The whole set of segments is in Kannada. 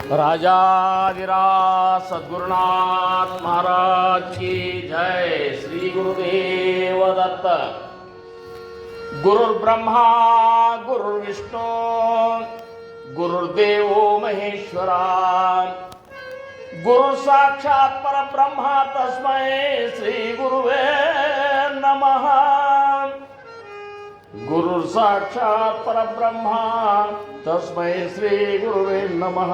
राजाधिराज सद्गुरुनाथ महाराज की जय। श्री गुरुदेव दत्त। गुरुर्ब्रह्मा गुरुर्विष्णु गुरुर्देवो महेश्वरा गुरु साक्षात् परब्रह्म तस्मै श्री गुरुवे नमः। गुरु साक्षात् परब्रह्म तस्मै श्री गुरुवे नमः।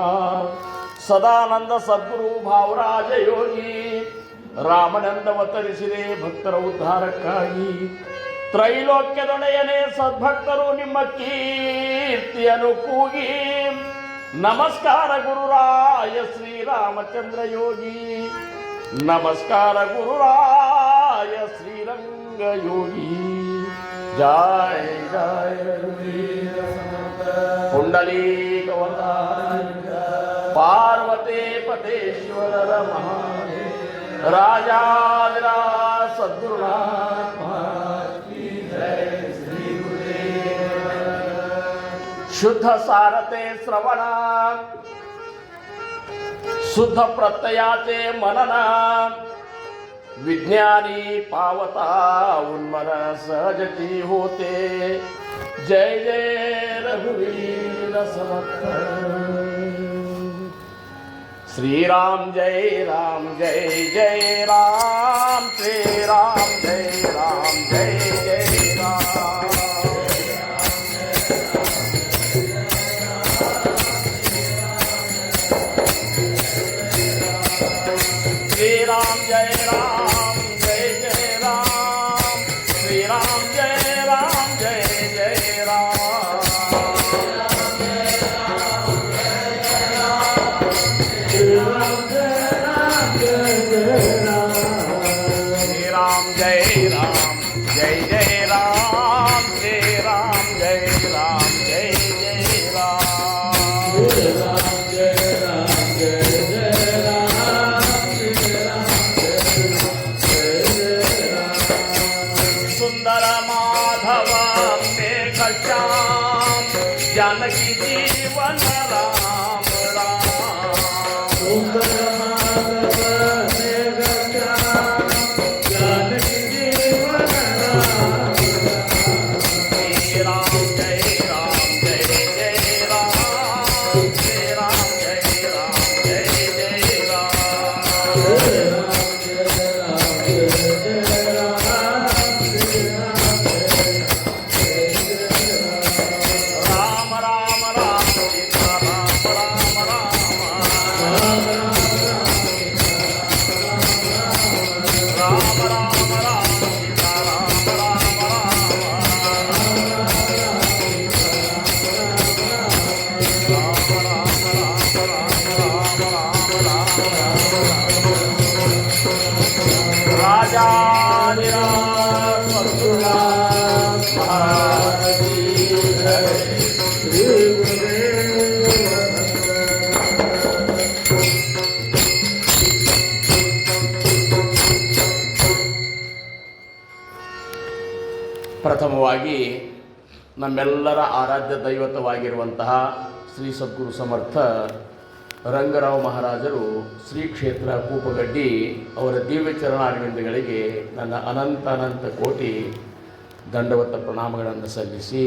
सदानंद सद्गुरु भावराज योगी ರಾಮನಂದವತರಿಸಿದೆ ಭಕ್ತರ ಉದ್ಧಾರಕ್ಕಾಗಿ। ತ್ರೈಲೋಕ್ಯದೊಡೆಯನೇ ಸದ್ಭಕ್ತರು ನಿಮ್ಮ ಕೀರ್ತಿಯನ್ನು ಕೂಗಿ ನಮಸ್ಕಾರ ಗುರುರಾಯ ಶ್ರೀರಾಮಚಂದ್ರ ಯೋಗಿ, ನಮಸ್ಕಾರ ಗುರುರಾಯ ಶ್ರೀರಂಗ ಯೋಗಿ। ಜಯ ಜಯ ರಘುವೀರ ಸಮರ್ಥ ಪುಂಡಲೀಕವತಾರ ಪಾರ್ವತಿ ಪತೇಶ್ವರರ ಮಹಾದೇವ राजाधिराज सद्गुरुनाथ महाराज की जय। श्री गुरुदेव। शुद्ध सारते श्रवण शुद्ध प्रत्ययाचे मनन विज्ञानी पावता उन्मन सहजती होते। जय जय रघुवीर समर्थ। श्री राम जय राम जय जय राम। श्री राम जय राम जय जय राम। श्री राम जय राम जय जय राम। श्री राम जय राम जय जय राम। जानकी जीवन राम राम। जानकी जीवन राम। श्री राम जय राम जय जय राम। श्री राम जय राम जय जय राम। ಪ್ರಥಮವಾಗಿ ನಮ್ಮೆಲ್ಲರ ಆರಾಧ್ಯ ದೈವತವಾಗಿರುವಂತಹ ಶ್ರೀ ಸದ್ಗುರು ಸಮರ್ಥ ರಂಗರಾವ್ ಮಹಾರಾಜರು ಶ್ರೀ ಕ್ಷೇತ್ರ ಕೂಪಗಡ್ಡಿ ಅವರ ದಿವ್ಯ ಚರಣಾರವಿಂದಗಳಿಗೆ ನನ್ನ ಅನಂತ ಅನಂತ ಕೋಟಿ ದಂಡವತ್ತ ಪ್ರಣಾಮಗಳನ್ನು ಸಲ್ಲಿಸಿ,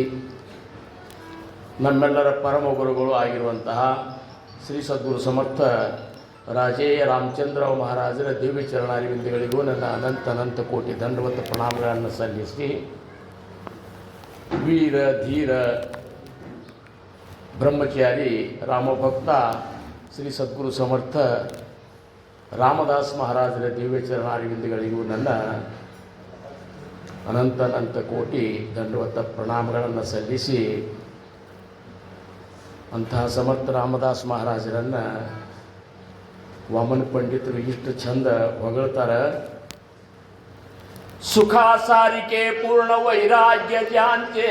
ನಮ್ಮೆಲ್ಲರ ಪರಮ ಗುರುಗಳು ಆಗಿರುವಂತಹ ಶ್ರೀ ಸದ್ಗುರು ಸಮರ್ಥ ರಾಜೇಯ ರಾಮಚಂದ್ರರಾವ್ ಮಹಾರಾಜರ ದಿವ್ಯ ಚರಣಾರವಿಂದಗಳಿಗೂ ನನ್ನ ಅನಂತ ಅನಂತ ಕೋಟಿ ದಂಡವತ್ತ ಪ್ರಣಾಮಗಳನ್ನು ಸಲ್ಲಿಸಿ, ವೀರ ಧೀರ ಬ್ರಹ್ಮಚಾರಿ ರಾಮಭಕ್ತ ಶ್ರೀ ಸದ್ಗುರು ಸಮರ್ಥ ರಾಮದಾಸ್ ಮಹಾರಾಜರ ದಿವ್ಯ ಚರಣಾರವಿಂದಗಳಿಗೂ ನನ್ನ ಅನಂತ ಅನಂತ ಕೋಟಿ ದಂಡವತ್ತ ಪ್ರಣಾಮಗಳನ್ನು ಸಲ್ಲಿಸಿ, ಅಂತಹ ಸಮರ್ಥ ರಾಮದಾಸ್ ಮಹಾರಾಜರನ್ನು ವಾಮನ ಪಂಡಿತರು ಇಷ್ಟು ಚಂದ ಹೊಗಳ್ತಾರೆ. सुखा सारिके पूर्ण वैराग्य ज्ञानचे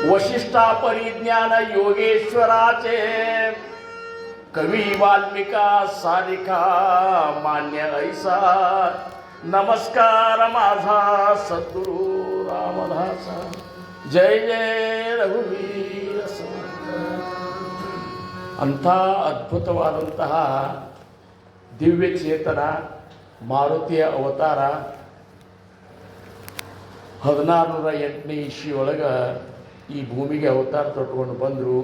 वशिष्ठा परिज्ञान योगेश्वराचे कवी वाल्मिका सारिका मान्य ऐसा नमस्कार माझा सद्गुरु रामदासा। जय जय रघुवीर समर्थ। ಅಂಥ ಅದ್ಭುತವಾದಂತಹ ದಿವ್ಯ ಚೇತನ ಮಾರುತಿಯ ಅವತಾರ 1608ನೇ ಇಸ್ವಿಯೊಳಗೆ ಈ ಭೂಮಿಗೆ ಅವತಾರ ತೊಟ್ಕೊಂಡು ಬಂದರು.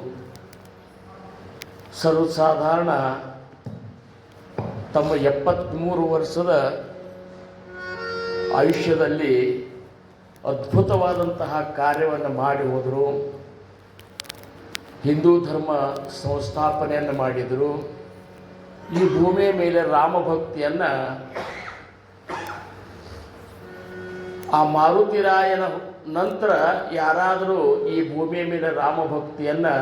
ಸರ್ವಸಾಧಾರಣ ತಮ್ಮ 73 ವರ್ಷದ ಆಯುಷ್ಯದಲ್ಲಿ ಅದ್ಭುತವಾದಂತಹ ಕಾರ್ಯವನ್ನು ಮಾಡಿ ಹೋದರು. ಹಿಂದೂ ಧರ್ಮ ಸಂಸ್ಥಾಪನೆಯನ್ನು ಮಾಡಿದರು. ಈ ಭೂಮಿಯ ಮೇಲೆ ರಾಮಭಕ್ತಿಯನ್ನು ಆ ಮಾರುತಿರಾಯನ ನಂತರ ಯಾರಾದರೂ ಈ ಭೂಮಿಯ ಮೇಲೆ ರಾಮಭಕ್ತಿಯನ್ನು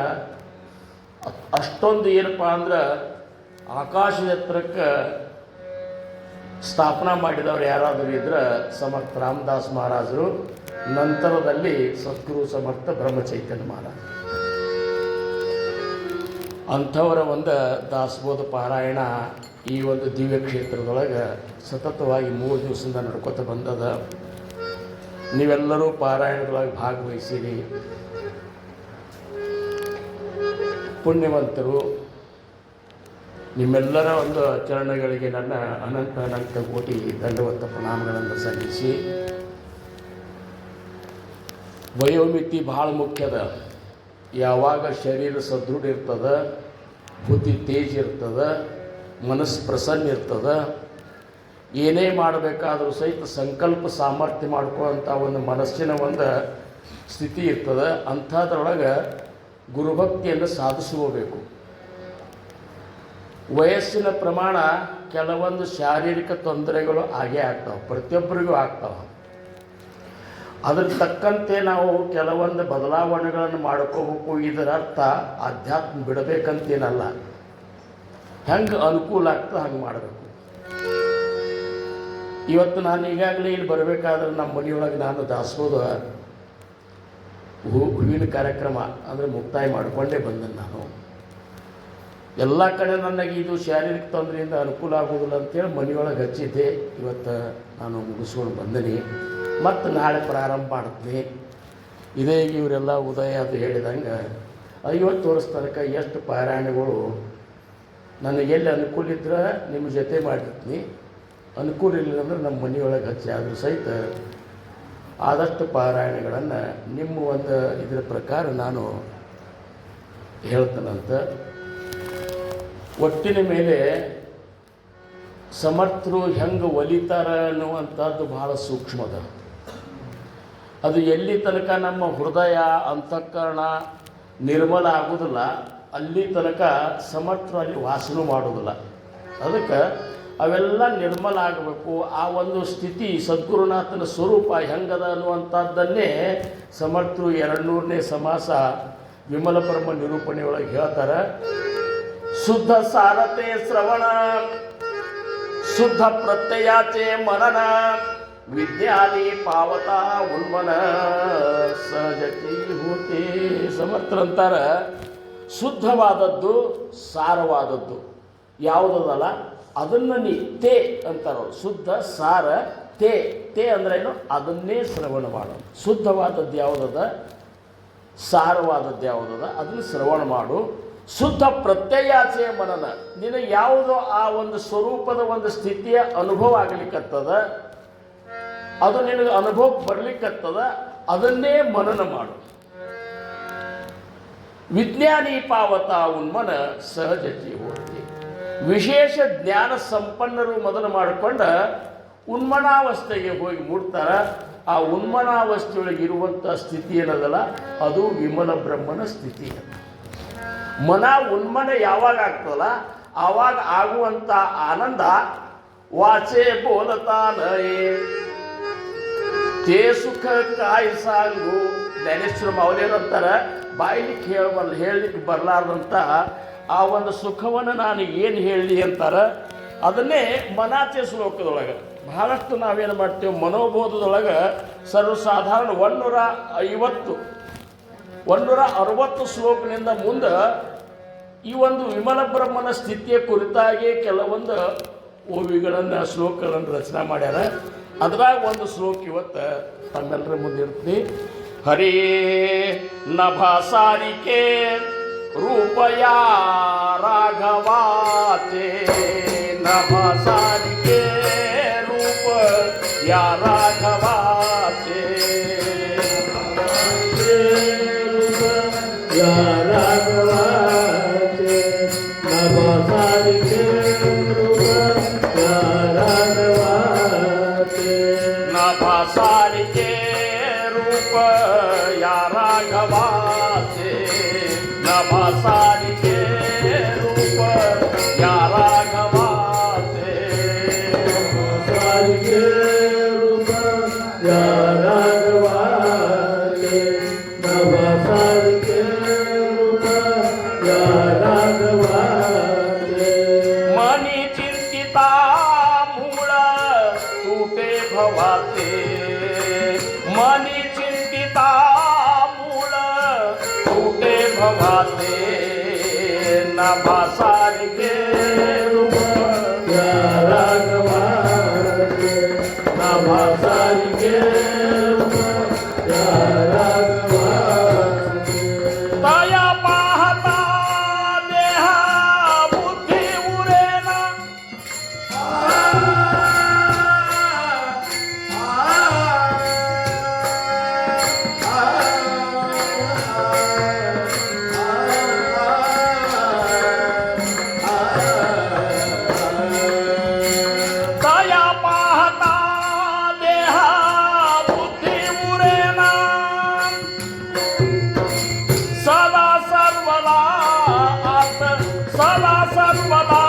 ಅಷ್ಟೊಂದು ಏನಪ್ಪ ಅಂದ್ರೆ ಆಕಾಶದ ಎತ್ತರಕ್ಕೆ ಸ್ಥಾಪನಾ ಮಾಡಿದವರು ಯಾರಾದರೂ ಇದ್ರೆ ಸಮರ್ಥ ರಾಮದಾಸ್ ಮಹಾರಾಜರು, ನಂತರದಲ್ಲಿ ಸದ್ಗುರು ಸಮರ್ಥ ಬ್ರಹ್ಮಚೈತನ್ಯ ಮಹಾರಾಜ. ಅಂಥವರ ಒಂದು ದಾಸಬೋಧ ಪಾರಾಯಣ ಈ ಒಂದು ದಿವ್ಯ ಕ್ಷೇತ್ರದೊಳಗೆ ಸತತವಾಗಿ 3 ದಿವಸದಿಂದ ನಡ್ಕೊತ ಬಂದದ. ನೀವೆಲ್ಲರೂ ಪಾರಾಯಣದೊಳಗೆ ಭಾಗವಹಿಸಿರಿ. ಪುಣ್ಯವಂತರು. ನಿಮ್ಮೆಲ್ಲರ ಒಂದು ಚರಣಗಳಿಗೆ ನನ್ನ ಅನಂತ ಕೋಟಿ ದಂಡವತ್ತ ಪ್ರಣಾಮಗಳನ್ನು ಸಲ್ಲಿಸಿ, ವಯೋಮಿತಿ ಭಾಳ ಮುಖ್ಯದ. ಯಾವಾಗ ಶರೀರ ಸದೃಢ ಇರ್ತದ, ಬುದ್ಧಿ ತೇಜ ಇರ್ತದ, ಮನಸ್ಸು ಪ್ರಸನ್ನ ಇರ್ತದ, ಏನೇ ಮಾಡಬೇಕಾದರೂ ಸಹಿತ ಸಂಕಲ್ಪ ಸಾಮರ್ಥ್ಯ ಮಾಡ್ಕೊಳ್ಳೋಂಥ ಒಂದು ಮನಸ್ಸಿನ ಒಂದು ಸ್ಥಿತಿ ಇರ್ತದೆ. ಅಂಥದ್ರೊಳಗೆ ಗುರುಭಕ್ತಿಯನ್ನು ಸಾಧಿಸ್ಕೋಬೇಕು. ವಯಸ್ಸಿನ ಪ್ರಮಾಣ ಕೆಲವೊಂದು ಶಾರೀರಿಕ ತೊಂದರೆಗಳು ಆಗೇ ಆಗ್ತಾವೆ, ಪ್ರತಿಯೊಬ್ಬರಿಗೂ ಆಗ್ತಾವೆ. ಅದ್ರ ತಕ್ಕಂತೆ ನಾವು ಕೆಲವೊಂದು ಬದಲಾವಣೆಗಳನ್ನು ಮಾಡ್ಕೋಬೇಕು. ಇದರ ಅರ್ಥ ಆಧ್ಯಾತ್ಮ ಬಿಡಬೇಕಂತೇನಲ್ಲ, ಹೆಂಗೆ ಅನುಕೂಲ ಆಗ್ತದೆ ಹಂಗೆ ಮಾಡಬೇಕು. ಇವತ್ತು ನಾನು ಈಗಾಗಲೇ ಇಲ್ಲಿ ಬರಬೇಕಾದ್ರೆ ನಮ್ಮ ಮನೆಯೊಳಗೆ ನಾನು ದಾಸೋದ ಹೂವಿನ ಕಾರ್ಯಕ್ರಮ ಅಂದರೆ ಮುಕ್ತಾಯ ಮಾಡಿಕೊಂಡೇ ಬಂದೆ. ನಾನು ಎಲ್ಲ ಕಡೆ ನನಗೆ ಇದು ಶಾರೀರಿಕ ತೊಂದರೆಯಿಂದ ಅನುಕೂಲ ಆಗೋದಿಲ್ಲ ಅಂತೇಳಿ ಮನೆಯೊಳಗೆ ಹಚ್ಚಿದ್ದೆ. ಇವತ್ತು ನಾನು ಮುಗಿಸ್ಕೊಂಡು ಬಂದೀನಿ. ಮತ್ತು ನಾಳೆ ಪ್ರಾರಂಭ ಮಾಡ್ತೀನಿ. ಇದೇ ಇವರೆಲ್ಲ ಉದಯ ಅದು ಹೇಳಿದಂಗೆ 50 ವರ್ಷ ತನಕ ಎಷ್ಟು ಪಾರಾಯಣಗಳು ನನಗೆಲ್ಲಿ ಅನುಕೂಲ ಇದ್ರೆ ನಿಮ್ಮ ಜೊತೆ ಮಾಡಿರ್ತೀನಿ, ಅನುಕೂಲ ಇಲ್ಲ ಅಂದ್ರೆ ನಮ್ಮ ಮನೆಯೊಳಗೆ ಹಚ್ಚಿ. ಆದರೂ ಸಹಿತ ಆದಷ್ಟು ಪಾರಾಯಣಗಳನ್ನು ನಿಮ್ಮ ಒಂದು ಇದರ ಪ್ರಕಾರ ನಾನು ಹೇಳ್ತೇನಂತ. ಒಟ್ಟಿನ ಮೇಲೆ ಸಮರ್ಥರು ಹೆಂಗೆ ಒಲಿತಾರ ಅನ್ನುವಂಥದ್ದು ಭಾಳ ಸೂಕ್ಷ್ಮದ. ಅದು ಎಲ್ಲಿ ತನಕ ನಮ್ಮ ಹೃದಯ ಅಂತಃಕರಣ ನಿರ್ಮಲ ಆಗೋದಿಲ್ಲ ಅಲ್ಲಿ ತನಕ ಸಮರ್ಥರು ಅಲ್ಲಿ ವಾಸನೆ ಮಾಡೋದಿಲ್ಲ. ಅದಕ್ಕೆ ಅವೆಲ್ಲ ನಿರ್ಮಲ ಆಗಬೇಕು. ಆ ಒಂದು ಸ್ಥಿತಿ ಸದ್ಗುರುನಾಥನ ಸ್ವರೂಪ ಹೆಂಗದ ಅನ್ನುವಂಥದ್ದನ್ನೇ ಸಮರ್ಥರು 200ನೇ ಸಮಾಸ ವಿಮಲ ಬ್ರಹ್ಮ ನಿರೂಪಣೆಯೊಳಗೆ ಹೇಳ್ತಾರೆ. ಶುದ್ಧ ಸಾರತೆ ಶ್ರವಣ, ಶುದ್ಧ ಪ್ರತ್ಯಯಾಚೆ ಮನನ, ವಿಜ್ಞಾನಿ ಪಾವತ ಉನ್ಮನ ಸಹಜತಿ ಹೂತಿ. ಸಮರ್ಥರಂತಾರ ಶುದ್ಧವಾದದ್ದು ಸಾರವಾದದ್ದು ಯಾವುದಲ್ಲ ಅದನ್ನು ನೀ ತೇ ಅಂತಾರ. ಶುದ್ಧ ಸಾರ ತೇ ತೇ ಅಂದ್ರೇನು ಅದನ್ನೇ ಶ್ರವಣ ಮಾಡೋದು. ಶುದ್ಧವಾದದ್ದು ಯಾವುದದ, ಸಾರವಾದದ್ದು ಯಾವುದದ ಅದನ್ನು ಶ್ರವಣ ಮಾಡು. ಶುದ್ಧ ಪ್ರತ್ಯಯಾಚೆಯ ಮನನ, ನಿನಗೆ ಯಾವುದೋ ಆ ಒಂದು ಸ್ವರೂಪದ ಒಂದು ಸ್ಥಿತಿಯ ಅನುಭವ ಆಗಲಿಕ್ಕತ್ತದ, ಅದು ನಿನಗೆ ಅನುಭವಕ್ಕೆ ಬರ್ಲಿಕ್ಕತ್ತದ, ಅದನ್ನೇ ಮನನ ಮಾಡು. ವಿಜ್ಞಾನಿ ಪಾವತ ಉನ್ಮನ ಸಹಜತಿ ಹೋಗಿ. ವಿಶೇಷ ಜ್ಞಾನ ಸಂಪನ್ನರು ಮೊದಲು ಮಾಡಿಕೊಂಡ ಉನ್ಮನಾವಸ್ಥೆಗೆ ಹೋಗಿ ಮುಡ್ತಾರ. ಆ ಉನ್ಮನಾವಸ್ಥೆಯೊಳಗೆ ಇರುವಂಥ ಸ್ಥಿತಿ ಏನದಲ್ಲ ಅದು ವಿಮಲ ಬ್ರಹ್ಮನ ಸ್ಥಿತಿ. ಮನ ಉನ್ಮನ ಯಾವಾಗ ಆಗ್ತದಲ್ಲ ಆವಾಗ ಆಗುವಂಥ ಆನಂದ ವಾಚೆ ಬೋಲತಾನ ತೇ ಸುಖ ಕಾಯಿ ಸಾಂಗು. ಜ್ಞಾನೇಶ್ವರ ಮೌಲ್ಯರಂತಾರ ಬಾಯ್ಲಿಕ್ಕೆ ಹೇಳಲಿಕ್ಕೆ ಬರಲಾರ್ದಂಥ ಆ ಒಂದು ಸುಖವನ್ನು ನಾನು ಏನು ಹೇಳಲಿ ಅಂತಾರ. ಅದನ್ನೇ ಮನಾಚೆ ಶ್ಲೋಕದೊಳಗೆ ಬಹಳಷ್ಟು ನಾವೇನು ಮಾಡ್ತೇವೆ, ಮನೋಬೋಧದೊಳಗೆ ಸರ್ವಸಾಧಾರಣ 160 ಶ್ಲೋಕದಿಂದ ಮುಂದೆ ಈ ಒಂದು ವಿಮಲ ಬ್ರಹ್ಮನ ಸ್ಥಿತಿಯ ಕುರಿತಾಗಿ ಕೆಲವೊಂದು ಓವಿಗಳನ್ನು ಶ್ಲೋಕಗಳನ್ನು ರಚನೆ ಮಾಡ್ಯಾರ. ಅದ್ರಾಗ ಒಂದು ಶ್ಲೋಕ ಇವತ್ತು ತಮ್ಮೆಲ್ಲರ ಮುಂದೆ ಇರ್ತೀನಿ. ಹರೇ ನಭಾಸಾರಿಕೆ रूपया राघवाचे नभसारिके रूप या राघवाचे या राघवाचे नभसारिके रूप या राघवाचे नभसारिके रूप या राघवाचे नभसारिके रूप या राघवाचे नभसारिके रूप या राघवाचे नभसारिके रूप या राघवाचे मनी चिंतिता मूळ तुटे भवाचे मनी चिंतिता मूळ तुटे भवाचे नभसारिके रूप या राघवाचे नभसारिके रूप या राघवाचे तया पाहता देहा बुद्धी उरेना तया पाहता देहा बुद्धी उरेना सदा सर्वदा आत सदा सर्वदा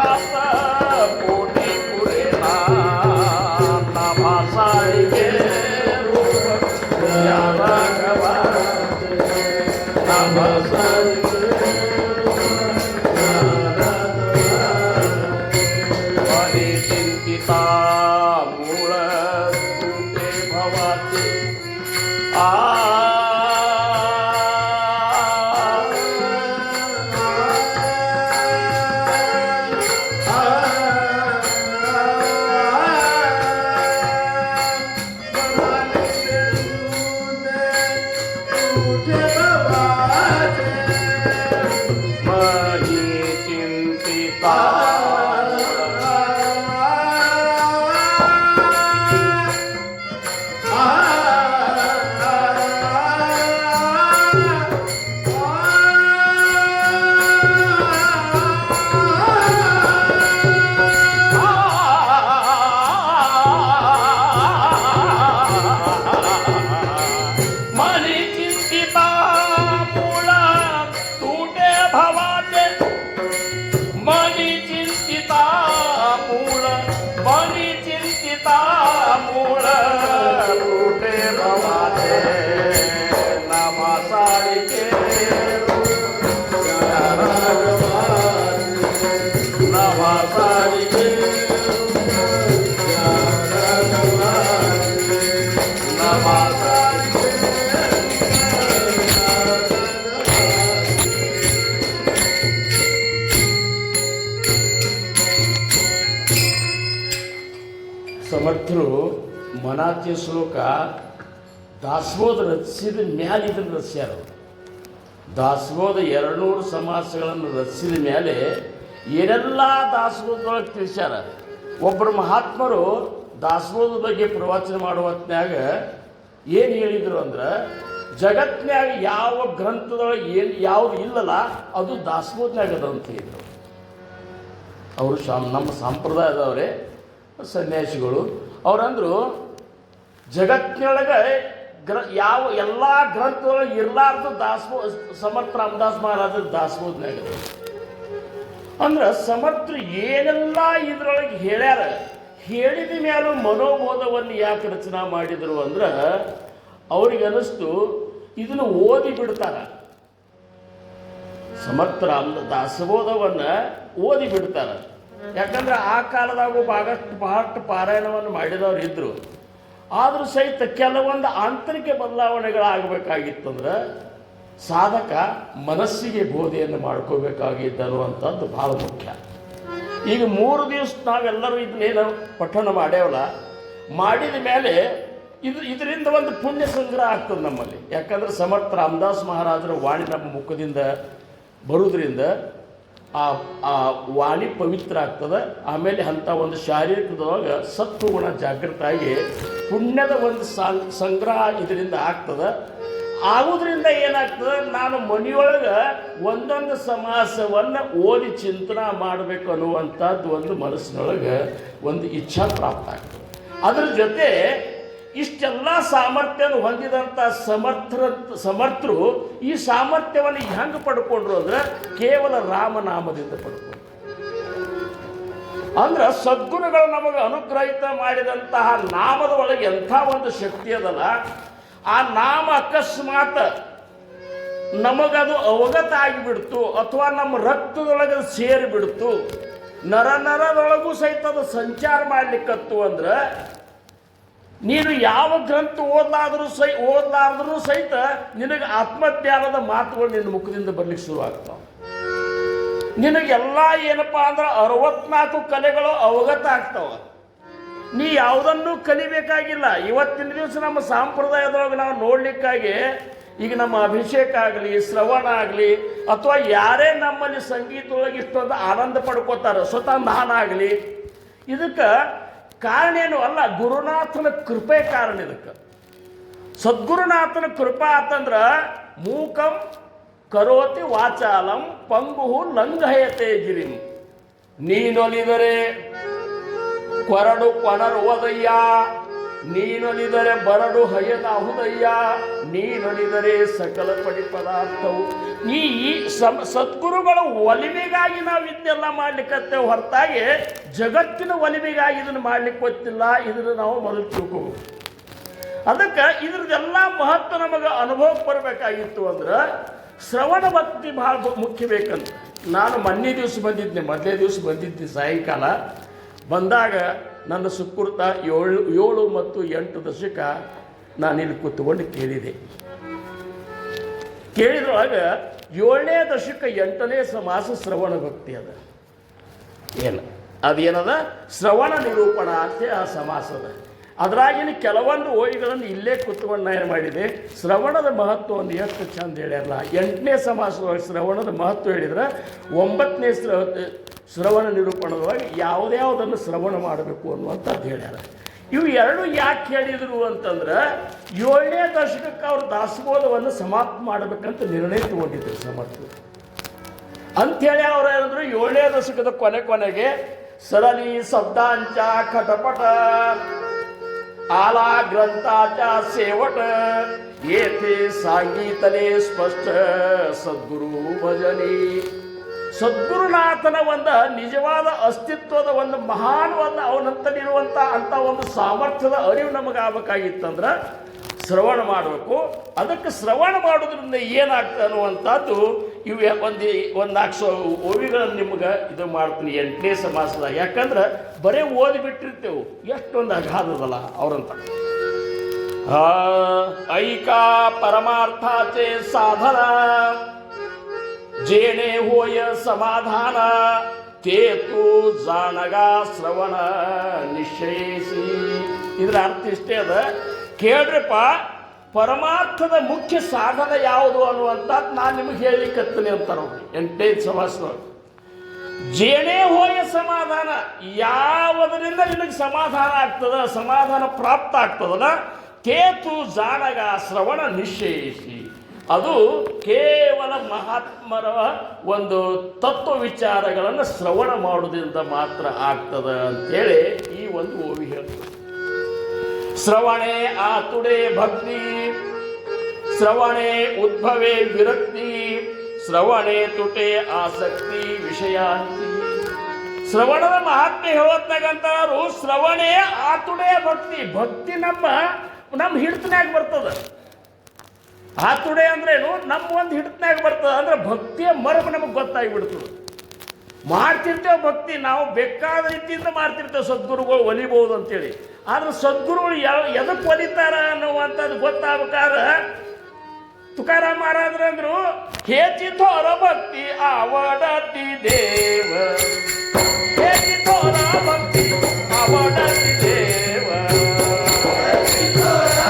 आत कोटी पुरेना नभसारिके रूप या राघवाचे नभसारिके मनी चिंतिता मूळ तुटे भवाचे मनी चिंतिता मनी चिंतिता मूळ तुटे भवाचे मनी चिंतिता मूळ मनी चिंतिता मूळ तुटे भवाचे नभसारिके रूप या राघवाचे नभसारिके रूप या राघवाचे नभसारिके ಸಮರ್ಥರು ಮನಾಚೆ ಶ್ಲೋಕ ದಾಸಬೋಧ ರಚಿಸಿದ ಮ್ಯಾಲೆ ಇದನ್ನು ರಚಿಸ್ಯಾರ ದಾಸಬೋಧ 200 ಸಮಾಸಗಳನ್ನು ರಚಿಸಿದ ಮೇಲೆ ಏನೆಲ್ಲ ದಾಸಬೋಧದೊಳಗೆ ತಿಳಿಸ್ಯಾರ ಒಬ್ಬರು ಮಹಾತ್ಮರು ದಾಸಬೋಧ ಬಗ್ಗೆ ಪ್ರವಚನ ಮಾಡುವ ಹೊತ್ನ್ಯಾಗ ಏನು ಹೇಳಿದರು ಅಂದ್ರೆ ಜಗತ್ನ್ಯಾಗ ಯಾವ ಗ್ರಂಥದೊಳಗೆ ಏನು ಯಾವುದು ಇಲ್ಲಲ್ಲ ಅದು ದಾಸಬೋಧನ್ಯಾಗ ಅದ ಅಂತ ಹೇಳಿದರು ಅವರು ನಮ್ಮ ಸಂಪ್ರದಾಯದವರೇ ಸನ್ಯಾಸಿಗಳು ಅವರಂದ್ರು ಜಗತ್ತಿನೊಳಗೆ ಯಾವ ಎಲ್ಲ ಗ್ರಂಥದೊಳಗೆ ಇರಲಾರ್ದು ಸಮರ್ಥ ರಾಮದಾಸ್ ಮಹಾರಾಜರ ದಾಸಬೋಧನ್ಯಾಗ ಅಂದ್ರೆ ಸಮರ್ಥರು ಏನೆಲ್ಲ ಇದ್ರೊಳಗೆ ಹೇಳ್ಯಾರ ಹೇಳಿದ ಮೇಲೂ ಮನೋಬೋಧವನ್ನು ಯಾಕೆ ರಚನಾ ಮಾಡಿದರು ಅಂದ್ರೆ ಅವ್ರಿಗೆ ಅನ್ನಿಸ್ತು ಇದನ್ನು ಓದಿ ಬಿಡ್ತಾರ ಸಮರ್ಥ ದಾಸಬೋಧವನ್ನು ಓದಿ ಬಿಡ್ತಾರ ಯಾಕಂದ್ರೆ ಆ ಕಾಲದಾಗ ಬಹಳಷ್ಟು ಪಾರಾಯಣವನ್ನು ಮಾಡಿದವರು ಇದ್ದರು ಆದರೂ ಸಹಿತ ಕೆಲವೊಂದು ಆಂತರಿಕ ಬದಲಾವಣೆಗಳಾಗಬೇಕಾಗಿತ್ತಂದ್ರೆ ಸಾಧಕ ಮನಸ್ಸಿಗೆ ಬೋಧೆಯನ್ನು ಮಾಡ್ಕೋಬೇಕಾಗಿದ್ದರು ಅಂತದ್ದು ಭಾಳ ಮುಖ್ಯ. ಈಗ 3 ದಿವಸ ನಾವೆಲ್ಲರೂ ಇದನ್ನೇನು ಪಠಣ ಮಾಡ್ಯಾವಲ್ಲ, ಮಾಡಿದ ಮೇಲೆ ಇದರಿಂದ ಒಂದು ಪುಣ್ಯ ಸಂಗ್ರಹ ಆಗ್ತದೆ ನಮ್ಮಲ್ಲಿ. ಯಾಕಂದ್ರೆ ಸಮರ್ಥ ರಾಮದಾಸ್ ಮಹಾರಾಜರ ವಾಣಿ ನಮ್ಮ ಮುಖದಿಂದ ಬರುವುದರಿಂದ ಆ ವಾಣಿ ಪವಿತ್ರ ಆಗ್ತದೆ. ಆಮೇಲೆ ಅಂಥ ಒಂದು ಶಾರೀರಿಕದೊಳಗೆ ಸತ್ವಗುಣ ಜಾಗೃತ ಆಗಿ ಪುಣ್ಯದ ಒಂದು ಸಂಗ್ರಹ ಇದರಿಂದ ಆಗ್ತದೆ. ಆಗೋದ್ರಿಂದ ಏನಾಗ್ತದೆ, ನಾನು ಮನೆಯೊಳಗೆ ಒಂದೊಂದು ಸಮಾಸವನ್ನು ಓದಿ ಚಿಂತನೆ ಮಾಡಬೇಕು ಅನ್ನುವಂಥದ್ದು ಒಂದು ಮನಸ್ಸಿನೊಳಗೆ ಒಂದು ಇಚ್ಛಾ ಪ್ರಾಪ್ತ ಆಗ್ತದೆ. ಅದ್ರ ಜೊತೆ ಇಷ್ಟೆಲ್ಲ ಸಾಮರ್ಥ್ಯವನ್ನು ಹೊಂದಿದಂಥ ಸಮರ್ಥರು ಈ ಸಾಮರ್ಥ್ಯವನ್ನು ಹೆಂಗೆ ಪಡ್ಕೊಂಡ್ರು ಅಂದ್ರೆ ಕೇವಲ ರಾಮನಾಮದಿಂದ ಪಡ್ಕೊಂಡ್ರು. ಅಂದ್ರೆ ಸದ್ಗುರುಗಳು ನಮಗೆ ಅನುಗ್ರಹಿತ ಮಾಡಿದಂತಹ ನಾಮದ ಒಳಗೆ ಎಂಥ ಒಂದು ಶಕ್ತಿ ಅದಲ್ಲ, ಆ ನಾಮ ಅಕಸ್ಮಾತ್ ನಮಗದು ಅವಗತ ಆಗಿಬಿಡ್ತು ಅಥವಾ ನಮ್ಮ ರಕ್ತದೊಳಗೆ ಸೇರಿಬಿಡ್ತು, ನರನರದೊಳಗೂ ಸಹಿತ ಅದು ಸಂಚಾರ ಮಾಡ್ಲಿಕ್ಕತ್ತು ಅಂದ್ರೆ ನೀನು ಯಾವ ಗ್ರಂಥ ಓದ್ಲಾದ್ರೂ ಸಹಿತ ನಿನಗೆ ಆತ್ಮಜ್ಞಾನದ ಮಾತುಗಳು ನಿನ್ನ ಮುಖದಿಂದ ಬರ್ಲಿಕ್ಕೆ ಶುರು ಆಗ್ತಾವೆ. ನಿನಗೆಲ್ಲ ಏನಪ್ಪ ಅಂದ್ರೆ 64 ಕಲೆಗಳು ಅವಗತ ಆಗ್ತಾವ. ನೀ ಯಾವುದನ್ನು ಕಲಿಬೇಕಾಗಿಲ್ಲ. ಇವತ್ತಿನ ದಿವಸ ನಮ್ಮ ಸಂಪ್ರದಾಯದೊಳಗೆ ನಾವು ನೋಡ್ಲಿಕ್ಕಾಗಿ ಈಗ ನಮ್ಮ ಅಭಿಷೇಕ ಆಗಲಿ, ಶ್ರವಣ ಆಗಲಿ, ಅಥವಾ ಯಾರೇ ನಮ್ಮಲ್ಲಿ ಸಂಗೀತದೊಳಗೆ ಇಷ್ಟೊಂದು ಆನಂದ ಪಡ್ಕೋತಾರೆ, ಸ್ವತಃ ನಾನಾಗಲಿ, ಇದಕ್ಕೆ ಕಾರಣ ಏನು ಅಲ್ಲ, ಗುರುನಾಥನ ಕೃಪೆ ಕಾರಣ. ಇದಕ್ಕೆ ಸದ್ಗುರುನಾಥನ ಕೃಪಾ ಅಂತಂದ್ರೆ ಮೂಕಂ ಕರೋತಿ ವಾಚಾಲಂ ಪಂಗು ಲಂಘಯತೆ ಗಿರಿಂ. ನೀನೊಲಿದರೆ ಕೊರಡು ಕೊನರುವುದಯ್ಯ, ನೀನೊಲಿದರೆ ಬರಡು ಹಯನಾಹುದಯ್ಯ, ನೀನೊಲಿದರೆ ಸಕಲ ಪಡಿ ಪದಾರ್ಥವು. ಈ ಸದ್ಗುರುಗಳ ಒಲಿಮೆಗಾಗಿ ನಾವು ಇದನ್ನೆಲ್ಲ ಮಾಡ್ಲಿಕ್ಕತ್ತೇವೆ ಹೊರತಾಗಿ ಜಗತ್ತಿನ ಒಲಿಮೆಗಾಗಿ ಇದನ್ನು ಮಾಡ್ಲಿಕ್ಕೆ ಗೊತ್ತಿಲ್ಲ. ಇದನ್ನು ನಾವು ಮೊದಲು ತಿಳ್ಕೋಬೇಕು. ಅದಕ್ಕೆ ಇದ್ರದ್ದೆಲ್ಲ ಮಹತ್ವ ನಮಗೆ ಅನುಭವಕ್ಕೆ ಬರಬೇಕಾಗಿತ್ತು ಅಂದ್ರೆ ಶ್ರವಣ ಭಕ್ತಿ ಭಾಳ ಮುಖ್ಯ ಬೇಕಂತ. ನಾನು ಮೊದಲನೇ ದಿವಸ ಬಂದಿದ್ದೆ ಸಾಯಂಕಾಲ ಬಂದಾಗ ನನ್ನ ಸುಕೃತ 7 ಮತ್ತು 8 ದಶಕ ನಾನಿಲ್ಲಿ ಕೂತ್ಕೊಂಡು ಕೇಳಿದ್ರೊಳಗೆ 7ನೇ ದಶಕ 8ನೇ ಸಮಾಸ ಶ್ರವಣ ಭಕ್ತಿ ಅದ. ಅದೇನದ ಶ್ರವಣ ನಿರೂಪಣ ಅಂತ ಆ ಸಮಾಸದ. ಅದರಾಗಿನ ಕೆಲವೊಂದು ಓಯಿಗಳನ್ನು ಇಲ್ಲೇ ಕೂತ್ಕೊಂಡು ನಾನು ಮಾಡಿದೆ. ಶ್ರವಣದ ಮಹತ್ವವನ್ನು ಎಷ್ಟು ಚಂದ ಹೇಳ್ಯಾರಲ್ಲ. 8ನೇ ಸಮಾಸದೊಳಗೆ ಶ್ರವಣದ ಮಹತ್ವ ಹೇಳಿದ್ರೆ 9ನೇ ಶ್ರವಣ ನಿರೂಪಣದೊಳಗೆ ಯಾವುದ್ಯಾವುದನ್ನು ಶ್ರವಣ ಮಾಡಬೇಕು ಅನ್ನುವಂಥದ್ದು ಹೇಳ್ಯಾರ. ಇವು ಎರಡು ಯಾಕೆ ಹೇಳಿದರು ಅಂತಂದ್ರೆ 7ನೇ ದಶಕಕ್ಕೆ ಅವರು ದಾಸಬೋಧವನ್ನು ಸಮಾಪ್ತಿ ಮಾಡಬೇಕಂತ ನಿರ್ಣಯ ತಗೊಂಡಿದ್ರು ಸಮರ್ಥರು. ಅಂಥೇಳಿ ಅವ್ರು ಹೇಳಿದ್ರು 7ನೇ ದಶಕದ ಕೊನೆಗೆ ಸರಳಿ ಶಬ್ದಾಂಚ ಕಟಪಟ ಆಲಾ ಗ್ರಂಥಾಚ ಸೇವಟ ಏತೆ ಸಂಗೀತನೇ ಸ್ಪಷ್ಟ ಸದ್ಗುರು ಭಜನಿ. ಸದ್ಗುರುನಾಥನ ಒಂದು ನಿಜವಾದ ಅಸ್ತಿತ್ವದ ಒಂದು ಮಹಾನ್ ಒಂದು ಅವನಂತಲ್ಲಿರುವಂಥ ಅಂಥ ಒಂದು ಸಾಮರ್ಥ್ಯದ ಅರಿವು ನಮಗಾಗಬೇಕಾಗಿತ್ತಂದ್ರೆ ಶ್ರವಣ ಮಾಡಬೇಕು. ಅದಕ್ಕೆ ಶ್ರವಣ ಮಾಡೋದ್ರಿಂದ ಏನಾಗ್ತದೆ ಅನ್ನುವಂಥದ್ದು ಇವು ಒಂದು 400 ಓವಿಗಳನ್ನು ನಿಮ್ಗೆ ಇದು ಮಾಡ್ತೀನಿ 8ನೇ ಸಮಾಸದ. ಯಾಕಂದ್ರೆ ಬರೀ ಓದಿಬಿಟ್ಟಿರ್ತೇವೆ, ಎಷ್ಟೊಂದು ಅಗಾಧದಲ್ಲ ಅವ್ರಂತ. ಐಕಾ ಪರಮಾರ್ಥಾಚೆ ಸಾಧನ ಜೇನೆ ಹೋಯ ಸಮಾಧಾನ ತೇತು ಜಾನಗ ಶ್ರವಣ ನಿಶ್ಚಯಿಸಿ. ಇದರ ಅರ್ಥ ಇಷ್ಟೇ ಅದ, ಕೇಳ್ರಪ್ಪ. ಪರಮಾರ್ಥದ ಮುಖ್ಯ ಸಾಧನ ಯಾವುದು ಅನ್ನುವಂಥದ್ದು ನಾನು ನಿಮಗೆ ಹೇಳಿಕತ್ತೀನಿ ಅಂತಾರ 8ನೇ ಸಮಾಸದೊಳಗೆ. ಜೇನೇ ಹೋಯ ಸಮಾಧಾನ, ಯಾವುದರಿಂದ ನಿನಗೆ ಸಮಾಧಾನ ಆಗ್ತದ, ಸಮಾಧಾನ ಪ್ರಾಪ್ತ ಆಗ್ತದಲ್ಲ, ತೇತು ಜಾನಗ ಶ್ರವಣ ನಿಶ್ಚಯಿಸಿ. ಅದು ಕೇವಲ ಮಹಾತ್ಮರ ಒಂದು ತತ್ವ ವಿಚಾರಗಳನ್ನು ಶ್ರವಣ ಮಾಡೋದ್ರಿಂದ ಮಾತ್ರ ಆಗ್ತದೆ ಅಂತೇಳಿ ಈ ಒಂದು ಓವಿ ಹೇಳ್ತದೆ. ಶ್ರವಣೆ ಆತುಡೆ ಭಕ್ತಿ, ಶ್ರವಣೆ ಉದ್ಭವೇ ವಿರಕ್ತಿ, ಶ್ರವಣೆ ತುಟೆ ಆಸಕ್ತಿ ವಿಷಯಾಂತಿ. ಶ್ರವಣದ ಮಹಾತ್ಮೆ ಹೇಳೋತ್ನಾಗಂತಾರು ಶ್ರವಣೆ ಆತುಡೆ ಭಕ್ತಿ. ಭಕ್ತಿ ನಮ್ಮ ಹಿಡಿತನಾಗ ಬರ್ತದೆ. ಆತುಡೆ ಅಂದ್ರೇನು, ನಮ್ಮ ಒಂದು ಹಿಡಿತನಾಗ ಬರ್ತದೆ. ಅಂದ್ರೆ ಭಕ್ತಿಯ ಮರ್ಮ ನಮಗೆ ಗೊತ್ತಾಗಿಬಿಡ್ತದೆ. ಮಾಡ್ತಿರ್ತೇವೆ ಭಕ್ತಿ, ನಾವು ಬೇಕಾದ ರೀತಿಯಿಂದ ಮಾಡ್ತಿರ್ತೇವೆ. ಸದ್ಗುರುಗಳು ಒಲಿಬಹುದು ಅಂತೇಳಿ. ಆದ್ರೆ ಸದ್ಗುರುಗಳು ಎದಕ್ಕೆ ಒಲಿತಾರ ಅನ್ನುವಂಥದ್ದು ಗೊತ್ತಾಗಬೇಕಾದ್ರೆ ತುಕಾರಾಮ್ ಮಹಾರಾಜರು ಅಂದ್ರು, ಹೇಚಿ ಥೋರ ಭಕ್ತಿ ಅವಡತಿ ದೇವ, ಹೇಚಿ ಥೋರ ಭಕ್ತಿ ಅವಡತಿ ದೇವ, ಹೇಚಿ ಥೋರ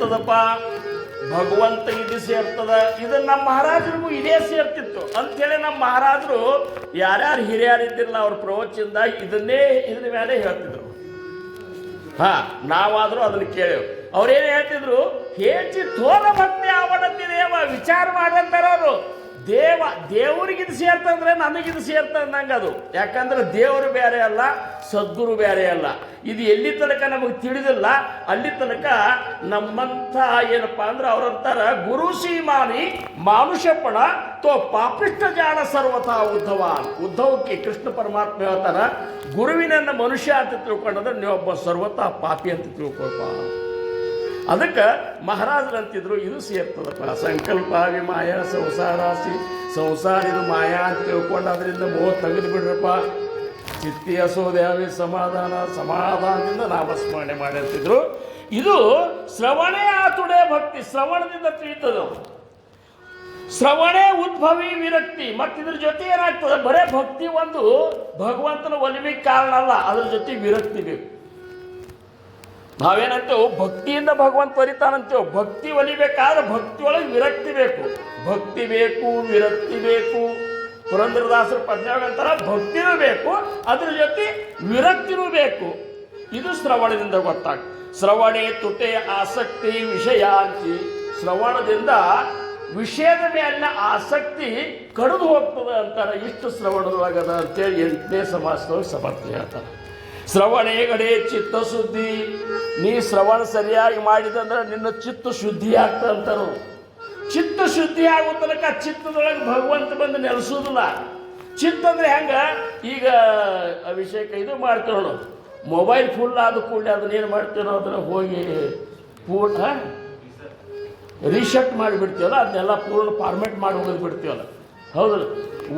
ಸೇರ್ತದಪ್ಪ, ಭಗವಂತ ಇದು ಸೇರ್ತದ, ಇದು ನಮ್ಮ ಮಹಾರಾಜರಿಗೂ ಇದೇ ಸೇರ್ತಿತ್ತು ಅಂಥೇಳಿ ನಮ್ಮ ಮಹಾರಾಜರು ಯಾರ್ಯಾರು ಹಿರಿಯರಿದ್ದಿರಲ್ಲ ಅವ್ರ ಪ್ರವಚನದಾಗ ಇದ್ರ ಮೇಲೆ ಹೇಳ್ತಿದ್ರು. ನಾವಾದರೂ ಅದನ್ನು ಕೇಳೇವು. ಅವ್ರೇನು ಹೇಳ್ತಿದ್ರು, ಹೆಚ್ಚಿ ತೋರ ಭಕ್ತಿ ಅವನತ್ತಿದೇವ ವಿಚಾರ ಮಾಡಂತಾರ ಅವರು. ದೇವ್ರಿಗಿದು ಸೇರ್ತಂದ್ರೆ ನನಗಿದು ಸೇರ್ತಂದಂಗೆ ಅದು. ಯಾಕಂದ್ರೆ ದೇವರು ಬೇರೆ ಅಲ್ಲ, ಸದ್ಗುರು ಬೇರೆ ಅಲ್ಲ. ಇದು ಎಲ್ಲಿ ತನಕ ನಮಗೆ ತಿಳಿದಿಲ್ಲ ಅಲ್ಲಿ ತನಕ ನಮ್ಮಂಥ ಏನಪ್ಪ ಅಂದ್ರೆ ಅವ್ರಂತಾರ ಗುರು ಸೀಮಾನಿ ಮಾನುಷಪಣ ತೋ ಪಾಪಿಷ್ಟ ಜಾಣ ಸರ್ವಥಾ ಉದ್ಧವಕ್ಕೆ ಕೃಷ್ಣ ಪರಮಾತ್ಮ ಹೇಳ್ತಾರ, ಗುರುವಿನನ್ನ ಮನುಷ್ಯ ಅಂತ ತಿಳ್ಕೊಂಡ್ರೆ ನೀವೊಬ್ಬ ಸರ್ವಥಾ ಪಾಪಿ ಅಂತ ತಿಳ್ಕೊಳ್ಪ. ಅದಕ್ಕೆ ಮಹಾರಾಜರಂತಿದ್ರು ಇದು ಸೇರ್ತದಪ್ಪ. ಸಂಕಲ್ಪ ವಿಮಾಯ ಸಂಸಾರಾಸಿ, ಸಂಸಾರ ಇದು ಮಾಯಾ ಅಂತ ತಿಳ್ಕೊಂಡು ಅದರಿಂದ ಮೋಹ ತೆಗೆದು ಬಿಡ್ರಪ್ಪ. ಚಿತ್ತಿ ಅಸೋದ್ಯಾವಿ ಸಮಾಧಾನದಿಂದ ನಾಮಸ್ಮರಣೆ ಮಾಡಿ ಅಂತಿದ್ರು. ಇದು ಶ್ರವಣೇ ಆತುಡೆ ಭಕ್ತಿ, ಶ್ರವಣದಿಂದ ತಿಳಿತದ. ಶ್ರವಣೇ ಉದ್ಭವಿ ವಿರಕ್ತಿ. ಮತ್ತು ಇದ್ರ ಜೊತೆ ಏನಾಗ್ತದೆ, ಬರೇ ಭಕ್ತಿ ಒಂದು ಭಗವಂತನ ಒಲಿವಿಗೆ ಕಾರಣ ಅಲ್ಲ, ಅದ್ರ ಜೊತೆ ವಿರಕ್ತಿ ಬೇಕು. ನಾವೇನಂತೇವೆ, ಭಕ್ತಿಯಿಂದ ಭಗವಂತ ಒಲಿತಾನಂತೇವೆ. ಭಕ್ತಿ ಒಲಿಬೇಕಾದ್ರೆ ಭಕ್ತಿಯೊಳಗೆ ವಿರಕ್ತಿ ಬೇಕು. ಭಕ್ತಿ ಬೇಕು, ವಿರಕ್ತಿ ಬೇಕು. ಪುರಂದರದಾಸರ ಪದ್ಯವಾಗ ಅಂತಾರ, ಭಕ್ತಿನೂ ಬೇಕು, ಅದ್ರ ಜೊತೆ ವಿರಕ್ತಿನೂ ಬೇಕು. ಇದು ಶ್ರವಣದಿಂದ ಗೊತ್ತಾಗ್ತದೆ. ಶ್ರವಣೆ ತುಟೆ ಆಸಕ್ತಿ ವಿಷಯಾಂತಿ. ಶ್ರವಣದಿಂದ ವಿಷಯದ ಮೇಲಿನ ಆಸಕ್ತಿ ಕಡಿದು ಹೋಗ್ತದೆ ಅಂತಾರೆ. ಇಷ್ಟು ಶ್ರವಣದೊಳಗದ ಅಂತೇಳಿ 8ನೇ ಸಮಾಸದೊಳಗೆ ಸಮರ್ಥ ಹೇಳ್ತಾರೆ. ಶ್ರವಣೆಗಡೆ ಚಿತ್ತಶುದ್ಧಿ. ನೀ ಶ್ರವಣ ಸರಿಯಾಗಿ ಮಾಡಿದಂದ್ರೆ ನಿನ್ನ ಚಿತ್ತ ಶುದ್ಧಿ ಆಗ್ತದೆ ಅಂತಾರು. ಚಿತ್ತ ಶುದ್ಧಿ ಆಗೋ ತನಕ ಚಿತ್ತದೊಳಗೆ ಭಗವಂತ ಬಂದು ನೆಲೆಸೋದಿಲ್ಲ. ಚಿತ್ತ ಅಂದ್ರೆ ಹೆಂಗ, ಈಗ ಅಭಿಷೇಕ ಇದು ಮಾಡ್ತೇವೆ ನೋಡು, ಮೊಬೈಲ್ ಫುಲ್ ಆದ ಕೂಡಲೇ ಅದನ್ನೇನು ಮಾಡ್ತೇವೆ, ಅದನ್ನು ಹೋಗಿ ಪೂರ್ಣ ರೀಸೆಟ್ ಮಾಡಿಬಿಡ್ತೀವಲ್ಲ, ಅದನ್ನೆಲ್ಲ ಪೂರ್ಣ ಫಾರ್ಮೆಟ್ ಮಾಡಿ ಹೋಗೋದು ಬಿಡ್ತೀವಲ್ಲ, ಹೌದಲ್ಲ.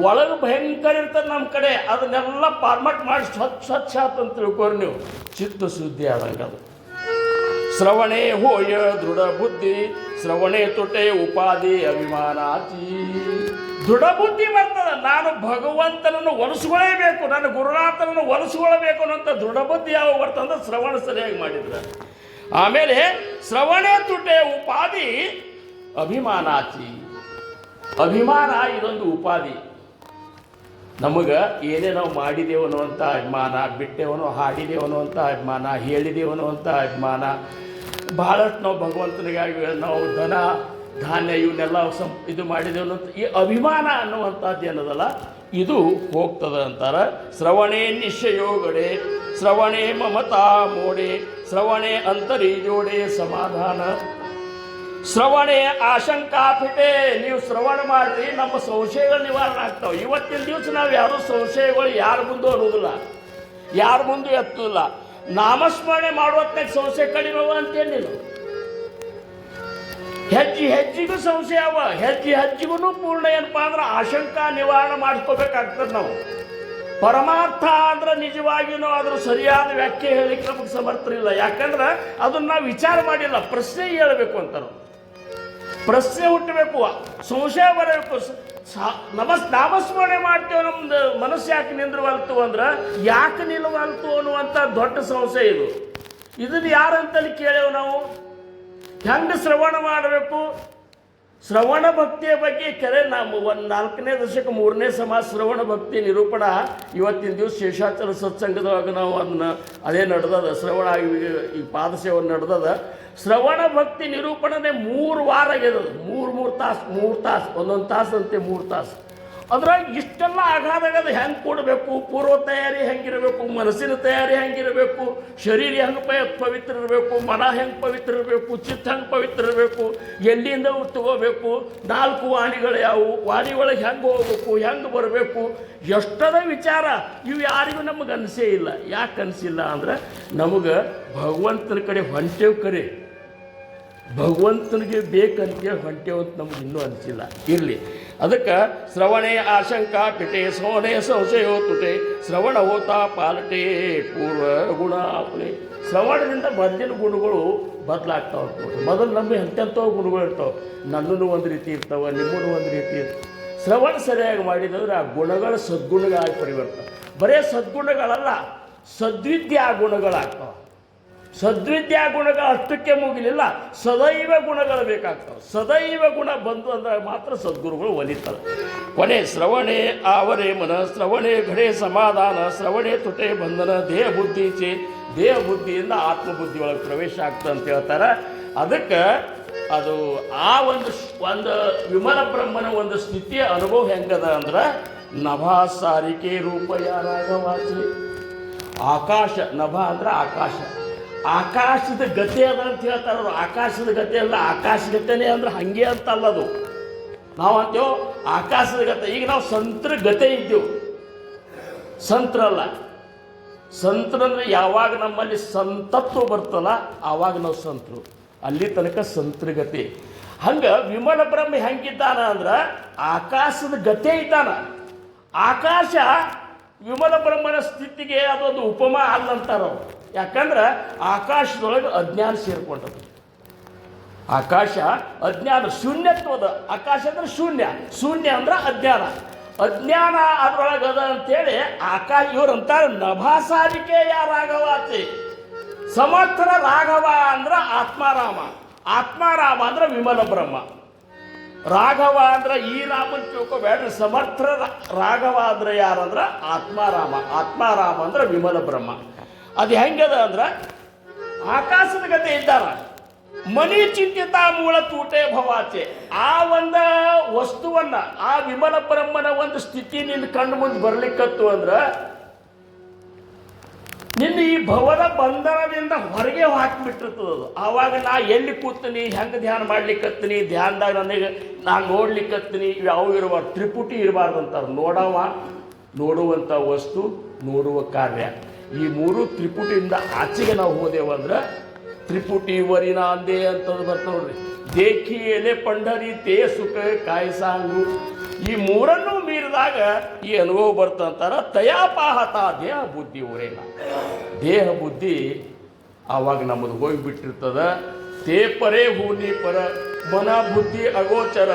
ಒಳಗೆ ಭಯಂಕರ ಇರ್ತದೆ ನಮ್ಮ ಕಡೆ, ಅದನ್ನೆಲ್ಲ ಫಾರ್ಮೆಟ್ ಮಾಡಿ ಸ್ವಚ್ಛ ಅಂತ ತಿಳ್ಕೊರಿ ನೀವು. ಚಿತ್ತ ಶುದ್ಧಿ ಆದಂಗೆ ಅದು. ಶ್ರವಣೆ ಹೋಯ ದೃಢ ಬುದ್ಧಿ, ಶ್ರವಣೆ ತುಟೆ ಉಪಾಧಿ ಅಭಿಮಾನಾತಿ. ದೃಢ ಬುದ್ಧಿ ಬರ್ತದೆ, ನಾನು ಭಗವಂತನನ್ನು ಒಲಿಸ್ಕೊಳ್ಳೇಬೇಕು, ನನ್ನ ಗುರುನಾಥನನ್ನು ಒಲಿಸ್ಕೊಳ್ಬೇಕು ಅನ್ನೋಂಥ ದೃಢ ಬುದ್ಧಿ ಯಾವ ಬರ್ತಂದ್ರೆ ಶ್ರವಣ ಸರಿಯಾಗಿ ಮಾಡಿದ್ರೆ. ಆಮೇಲೆ ಶ್ರವಣೆ ತುಟೆ ಉಪಾಧಿ ಅಭಿಮಾನಾತಿ. ಅಭಿಮಾನ ಇದೊಂದು ಉಪಾಧಿ. ನಮಗೆ ಏನೇ ನಾವು ಮಾಡಿದೇವನು ಅಂತ ಅಭಿಮಾನ, ಬಿಟ್ಟೇವನು, ಹಾಡಿದೇವನು ಅಂತ ಅಭಿಮಾನ, ಹೇಳಿದೇವನು ಅಂತ ಅಭಿಮಾನ. ಭಾಳಷ್ಟು ನಾವು ಭಗವಂತನಿಗಾಗಿ ನಾವು ಧನ ಧಾನ್ಯ ಇವನ್ನೆಲ್ಲ ಇದು ಮಾಡಿದೇವನು ಅಂತ ಈ ಅಭಿಮಾನ ಅನ್ನುವಂಥದ್ದು ಏನದಲ್ಲ, ಇದು ಹೋಗ್ತದೆ ಅಂತಾರೆ. ಶ್ರವಣೆ ನಿಶ್ಚಯೋಗಡೆ, ಶ್ರವಣೆ ಮಮತಾ ಮೋಡೆ, ಶ್ರವಣೆ ಅಂತರಿ ಜೋಡೆ ಸಮಾಧಾನ. ಶ್ರವಣೆ ಆಶಂಕಾ ಪಿಟೆ. ನೀವು ಶ್ರವಣ ಮಾಡಿರಿ, ನಮ್ಮ ಸಂಶಯಗಳು ನಿವಾರಣೆ ಆಗ್ತಾವೆ. ಇವತ್ತಿನ ದಿವಸ ನಾವು ಯಾರೂ ಸಂಶಯಗಳು ಯಾರ ಮುಂದೂ ಅನ್ನೋದಿಲ್ಲ, ಯಾರ ಮುಂದೂ ಎತ್ತೋದಿಲ್ಲ. ನಾಮಸ್ಮರಣೆ ಮಾಡುವತ್ತಾಗ ಸಂಶಯ ಕಡಿಮೆ ಅಂತೇನಿಲ್ಲ. ಹೆಜ್ಜೆಗೂ ಸಂಶಯ ಅವ, ಹೆಜ್ಜೆಗೂ ಪೂರ್ಣ ಏನಪ್ಪ ಅಂದ್ರೆ ಆಶಂಕಾ ನಿವಾರಣೆ ಮಾಡ್ಕೋಬೇಕಾಗ್ತದೆ ನಾವು. ಪರಮಾರ್ಥ ಅಂದ್ರೆ ನಿಜವಾಗಿಯೂ ನಾವು ಅದ್ರ ಸರಿಯಾದ ವ್ಯಾಖ್ಯೆ ಹೇಳಿಕ್ಕೆ ನಮಗೆ ಸಮರ್ಥರಿಲ್ಲ. ಯಾಕಂದ್ರೆ ಅದನ್ನು ನಾವು ವಿಚಾರ ಮಾಡಿಲ್ಲ, ಪ್ರಶ್ನೆ ಹೇಳಬೇಕು ಅಂತ ನಾವು. ಪ್ರಶ್ನೆ ಹುಟ್ಟಬೇಕು, ಸಂಶಯ ಬರಬೇಕು. ನಾಮಸ್ಮರಣೆ ಮಾಡ್ತೇವೆ, ನಮ್ದು ಮನಸ್ಸು ಯಾಕೆ ನಿಂದ್ರವಲ್ತು ಅಂದ್ರೆ ಯಾಕೆ ನಿಲ್ಲವಲ್ತು ಅನ್ನುವಂಥ ದೊಡ್ಡ ಸಂಶಯ ಇದು. ಇದನ್ನು ಯಾರಂತಲ್ಲಿ ಕೇಳೇವು ನಾವು. ಹೆಂಗೆ ಶ್ರವಣ ಮಾಡಬೇಕು, ಶ್ರವಣ ಭಕ್ತಿಯ ಬಗ್ಗೆ ನಾವು 4ನೇ ದಶಕ 3ನೇ ಸಮಾಸ ಶ್ರವಣ ಭಕ್ತಿ ನಿರೂಪಣ ಇವತ್ತಿನ ದಿವಸ ಶೇಷಾಚಲ ಸತ್ಸಂಗದೊಳಗೆ ನಾವು ಅದೇ ನಡೆದದ. ಶ್ರವಣ ಈ ಪಾದಸೇವನೆ ನಡೆದದ. ಶ್ರವಣ ಭಕ್ತಿ ನಿರೂಪಣೆ 3 ವಾರ ಆಗ್ಯದ. 3 ತಾಸು ಒಂದೊಂದು ತಾಸು ಅಂತೆ 3 ತಾಸು. ಅದ್ರಾಗ ಇಷ್ಟೆಲ್ಲ ಆಗಾದಾಗದ ಹೆಂಗೆ ಕೊಡಬೇಕು, ಪೂರ್ವ ತಯಾರಿ ಹೆಂಗಿರಬೇಕು, ಮನಸ್ಸಿನ ತಯಾರಿ ಹೆಂಗಿರಬೇಕು, ಶರೀರ ಹೆಂಗೆ ಪವಿತ್ರ ಇರಬೇಕು, ಮನ ಹೆಂಗೆ ಪವಿತ್ರ ಇರಬೇಕು, ಚಿತ್ತ ಹೆಂಗೆ ಪವಿತ್ರ ಇರಬೇಕು, ಎಲ್ಲಿಂದ ತಗೋಬೇಕು, 4 ವಾಣಿಗಳು ಯಾವುವು, ವಾಣಿ ಒಳಗೆ ಹೆಂಗೆ ಹೋಗ್ಬೇಕು, ಹೆಂಗೆ ಬರಬೇಕು, ಎಷ್ಟದ ವಿಚಾರ. ಇವು ಯಾರಿಗೂ ನಮಗೆ ಅನಿಸೇ ಇಲ್ಲ. ಯಾಕೆ ಅನಿಸಿಲ್ಲ ಅಂದ್ರೆ ನಮಗೆ ಭಗವಂತನ ಕಡೆ ಹೊಂಟೇವು ಕರೆ, ಭಗವಂತನಿಗೆ ಬೇಕಂತೇಳಿ ಹೊಂಟೇವು ಅಂತ ನಮ್ಗೆ ಇನ್ನೂ ಅನಿಸಿಲ್ಲ. ಇರಲಿ, ಅದಕ್ಕೆ ಶ್ರವಣೆ ಆಶಂಕಾ ಪಿಟೆ, ಸೋಣೆ ಸಂಶಯೋ ತುಟೆ, ಶ್ರವಣ ಹೋತ ಪಾಲಟೆ ಪೂರ್ವ ಗುಣ ಅಪ್ಲೆ. ಶ್ರವಣದಿಂದ ಮೊದಲಿನ ಗುಣಗಳು ಬದಲಾಗ್ತಾವೆ ನೋಡ್ರಿ. ಮೊದಲು ನಮಗೆ ಎಂತೆಂಥವು ಗುಣಗಳು ಇರ್ತಾವೆ. ನನ್ನೂ ಒಂದು ರೀತಿ ಇರ್ತಾವೆ, ನಿಮ್ಮನ್ನು ಒಂದು ರೀತಿ ಇರ್ತವೆ. ಶ್ರವಣ ಸರಿಯಾಗಿ ಮಾಡಿದಂದ್ರೆ ಆ ಗುಣಗಳ ಸದ್ಗುಣಗಳಾಗಿ ಪರಿವರ್ತನೆ. ಬರೇ ಸದ್ಗುಣಗಳಲ್ಲ, ಸದ್ವಿದ್ಯಾ ಗುಣಗಳಾಗ್ತಾವೆ. ಸದ್ವಿದ್ಯಾ ಗುಣಗಳು ಅಷ್ಟಕ್ಕೆ ಮುಗಿಲಿಲ್ಲ, ಸದೈವ ಗುಣಗಳು ಬೇಕಾಗ್ತವೆ. ಸದೈವ ಗುಣ ಬಂದು ಅಂದಾಗ ಮಾತ್ರ ಸದ್ಗುರುಗಳು ಒಲಿತಾರೆ. ಕೊನೆ ಶ್ರವಣೆ ಆವರೆ ಮನ, ಶ್ರವಣೆ ಘಡೆ ಸಮಾಧಾನ, ಶ್ರವಣೆ ತುಟೆ ಬಂಧನ, ದೇಹ ಬುದ್ಧಿ ಚೇ, ದೇಹ ಬುದ್ಧಿಯಿಂದ ಆತ್ಮಬುದ್ಧಿ ಒಳಗೆ ಪ್ರವೇಶ ಆಗ್ತದೆ ಅಂತ ಹೇಳ್ತಾರೆ. ಅದಕ್ಕೆ ಅದು ಆ ಒಂದು ವಿಮಲ ಬ್ರಹ್ಮನ ಒಂದು ಸ್ಥಿತಿಯ ಅನುಭವ ಹೆಂಗದ ಅಂದ್ರೆ ನಭಾಸಾರಿಕೆ ರೂಪಯ ರಾಘವಾಸಿ. ಆಕಾಶ, ನಭ ಅಂದ್ರೆ ಆಕಾಶ, ಆಕಾಶದ ಗತಿ ಅದ ಅಂತ ಹೇಳ್ತಾರೆ ಅವರು. ಆಕಾಶದ ಗತಿ ಅಲ್ಲ, ಆಕಾಶ ಗತೆನೇ ಅಂದ್ರೆ ಹಂಗೆ ಅಂತ ಅಲ್ಲದು. ನಾವು ಅಂತೇವು ಆಕಾಶದ ಗತೆ. ಈಗ ನಾವು ಸಂತರ ಗತೆ ಇದ್ದೇವೆ, ಸಂತ್ರಲ್ಲ. ಸಂತರಂದ್ರೆ ಯಾವಾಗ ನಮ್ಮಲ್ಲಿ ಸಂತತ್ವ ಬರ್ತಲ್ಲ ಆವಾಗ ನಾವು ಸಂತರು. ಅಲ್ಲಿ ತನಕ ಸಂತೃಗತಿ. ಹಂಗೆ ವಿಮಲ ಬ್ರಹ್ಮ ಹೆಂಗಿದ್ದಾನ ಅಂದ್ರೆ ಆಕಾಶದ ಗತೆ ಇದ್ದಾನ. ಆಕಾಶ ವಿಮಲ ಬ್ರಹ್ಮನ ಸ್ಥಿತಿಗೆ ಅದೊಂದು ಉಪಮಾ ಅಲ್ಲಂತಾರವ್ರು. ಯಾಕಂದ್ರೆ ಆಕಾಶದೊಳಗೆ ಅಜ್ಞಾನ ಸೇರ್ಕೊಂಡದ್ದು. ಆಕಾಶ ಅಜ್ಞಾನ ಶೂನ್ಯತ್ವದ. ಆಕಾಶ ಅಂದ್ರೆ ಶೂನ್ಯ, ಶೂನ್ಯ ಅಂದ್ರೆ ಅಜ್ಞಾನ. ಅಜ್ಞಾನ ಅದ್ರೊಳಗದ ಅಂತೇಳಿ ಆಕಾಶ ಇವ್ರಂತಾರೆ ನಭಾಸಾರಿಕೆ ರಾಘವಾತಿ. ಸಮರ್ಥರ ರಾಘವ ಅಂದ್ರೆ ಆತ್ಮಾರಾಮ, ಆತ್ಮಾರಾಮ ಅಂದ್ರೆ ವಿಮಲ ಬ್ರಹ್ಮ. ರಾಘವ ಅಂದ್ರೆ ಈ ರಾಮನ್ ತಿಳ್ಕೊಬೇಡ್ರಿ. ಸಮರ್ಥರ ರಾಘವ ಅಂದ್ರೆ ಯಾರಂದ್ರೆ ಆತ್ಮಾರಾಮ, ಆತ್ಮಾರಾಮ ಅಂದ್ರೆ ವಿಮಲ ಬ್ರಹ್ಮ. ಅದು ಹೆಂಗದ ಅಂದ್ರೆ ಆಕಾಶದ ಗತೆ ಇದ್ದಾರ. ಮನಿ ಚಿಂತಿತ ಮೂಲ ತೂಟೆ ಭವಾಚೆ. ಆ ಒಂದು ವಸ್ತುವನ್ನ, ಆ ವಿಮಲ ಬ್ರಹ್ಮನ ಒಂದು ಸ್ಥಿತಿ ನಿನ್ನ ಕಣ್ಣು ಮುಂದೆ ಬರ್ಲಿಕ್ಕತ್ತು ಅಂದ್ರೆ ನಿನ್ನ ಈ ಭವದ ಬಂಧನದಿಂದ ಹೊರಗೆ ಹಾಕಿಬಿಟ್ಟಿರ್ತದದು. ಆವಾಗ ನಾ ಎಲ್ಲಿ ಕೂತೀನಿ, ಹೆಂಗೆ ಧ್ಯಾನ ಮಾಡ್ಲಿಕ್ಕತ್ತೀನಿ, ಧ್ಯಾನದಾಗ ನನಗೆ ನಾನು ನೋಡ್ಲಿಕ್ಕತ್ತೀನಿ, ಯಾವ ಇರಬಾರ್ದು, ತ್ರಿಪುಟಿ ಇರಬಾರ್ದು ಅಂತಾರೆ. ನೋಡುವಂಥ ವಸ್ತು, ನೋಡುವ ಕಾರ್ಯ, ಈ ಮೂರು ತ್ರಿಪುಟಿಯಿಂದ ಆಚೆಗೆ ನಾವು ಹೋದೆವಂದ್ರೆ ತ್ರಿಪುಟಿ ವರಿನ ಅಂದೆ ಅಂತಂದು ಬರ್ತಾವ ನೋಡ್ರಿ. ದೇಖಿ ಎಲೆ ಪಂಡರಿ ತೇ ಸುಖ ಕಾಯಸಾಂಗು. ಈ ಮೂರನ್ನು ಮೀರಿದಾಗ ಈ ಅನುಭವ ಬರ್ತಂತಾರ. ತಯಾಪಾಹತ ದೇಹ ಬುದ್ಧಿ ಊರೇನ. ದೇಹ ಬುದ್ಧಿ ಆವಾಗ ನಮ್ಮದು ಹೋಗಿಬಿಟ್ಟಿರ್ತದ. ತೇ ಪರೇ ಹೂನಿ ಪರ ಮನ ಬುದ್ಧಿ ಅಗೋಚರ